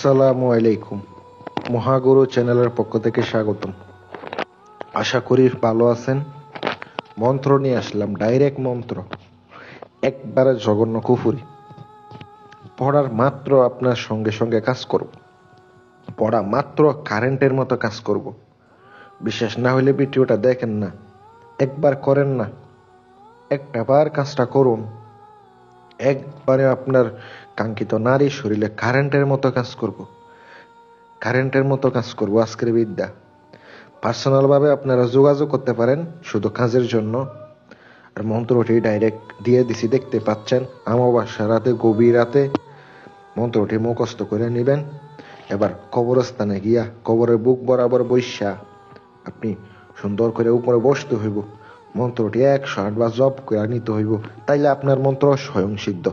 আসসালামু আলাইকুম। মহাগুরু চ্যানেলের পক্ষ থেকে স্বাগতম। আশা করি ভালো আছেন। মন্ত্র নিয়ে আসলাম, ডাইরেক্ট মন্ত্র, একবারে জঘন্য কুফুরি। পড়ার মাত্র আপনার সঙ্গে সঙ্গে কাজ করব, পড়া মাত্র কারেন্টের মতো কাজ করব। বিশ্বাস না হলে ভিডিওটা দেখেন না, একবার করেন না, একটা বার কাজটা করুন, একবারে আপনার কাঙ্ক্ষিত নারী শরীরে কারেন্টের মতো কাজ করব, কারেন্টের মতো কাজ করব আজকের বিদ্যা। পার্সোনালভাবে আপনারা যোগাযোগ করতে পারেন শুধু কাজের জন্য। আর মন্ত্রটি ডাইরেক্ট দিয়ে দিছি, দেখতে পাচ্ছেন। অমাবস্যা রাতে, গভীর রাতে মন্ত্রটি মুখস্থ করে নেবেন। এবার কবরস্থানে গিয়া কবরের বুক বরাবর বৈশা আপনি সুন্দর করে উপরে বসতে হইব। মন্ত্রটি 108 বার জপ করে নিতে হইব, তাইলে আপনার মন্ত্র স্বয়ং সিদ্ধ।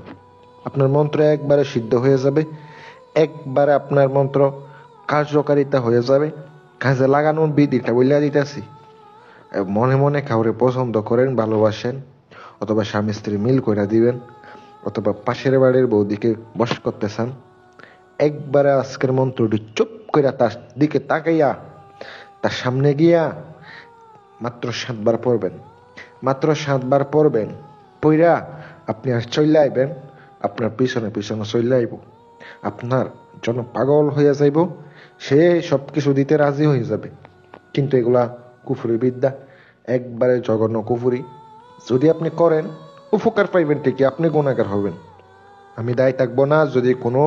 আপনার মন্ত্র একবারে সিদ্ধ হয়ে যাবে, একবারে আপনার মন্ত্র কার্যকারিতা হয়ে যাবে। কাজে লাগানোর বিধিটা বলে দিতেছি। মনে মনে কাউরে পছন্দ করেন, ভালোবাসেন, অথবা স্বামী স্ত্রী মিল করে দিবেন, অথবা পাশের বাড়ির বৌদিকে বশ করতে চান, একবারে আজকের মন্ত্রটি চুপ করে তার দিকে তাকাইয়া তার সামনে গিয়া মাত্র 7 বার পড়বেন। মাত্র 7 বার পড়বেন, পইরা আপনি আর চলে আইবেন। আপনার পিছনে পিছনে চলে আইব, আপনার জন্য পাগল হইয়া যাইব। সে সব কিছু দিতে রাজি হয়ে যাবে। কিন্তু এগুলা কুফুরি বিদ্যা, একবারে জঘন্য কুফুরি। যদি আপনি করেন, উপকার পাইবেন ঠিকই, আপনি গুণাগার হবেন। আমি দায়ী থাকবো না যদি কোনো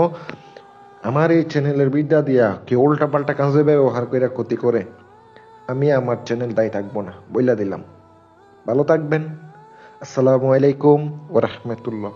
আমার এই চ্যানেলের বিদ্যা দিয়া কেউ উল্টা পাল্টা কাজে ব্যবহার করে ক্ষতি করে। আমি আমার চ্যানেল দায়ী থাকবো না, বইলা দিলাম। ভালো থাকবেন। আসসালামু আলাইকুম ওয়া রাহমাতুল্লাহ।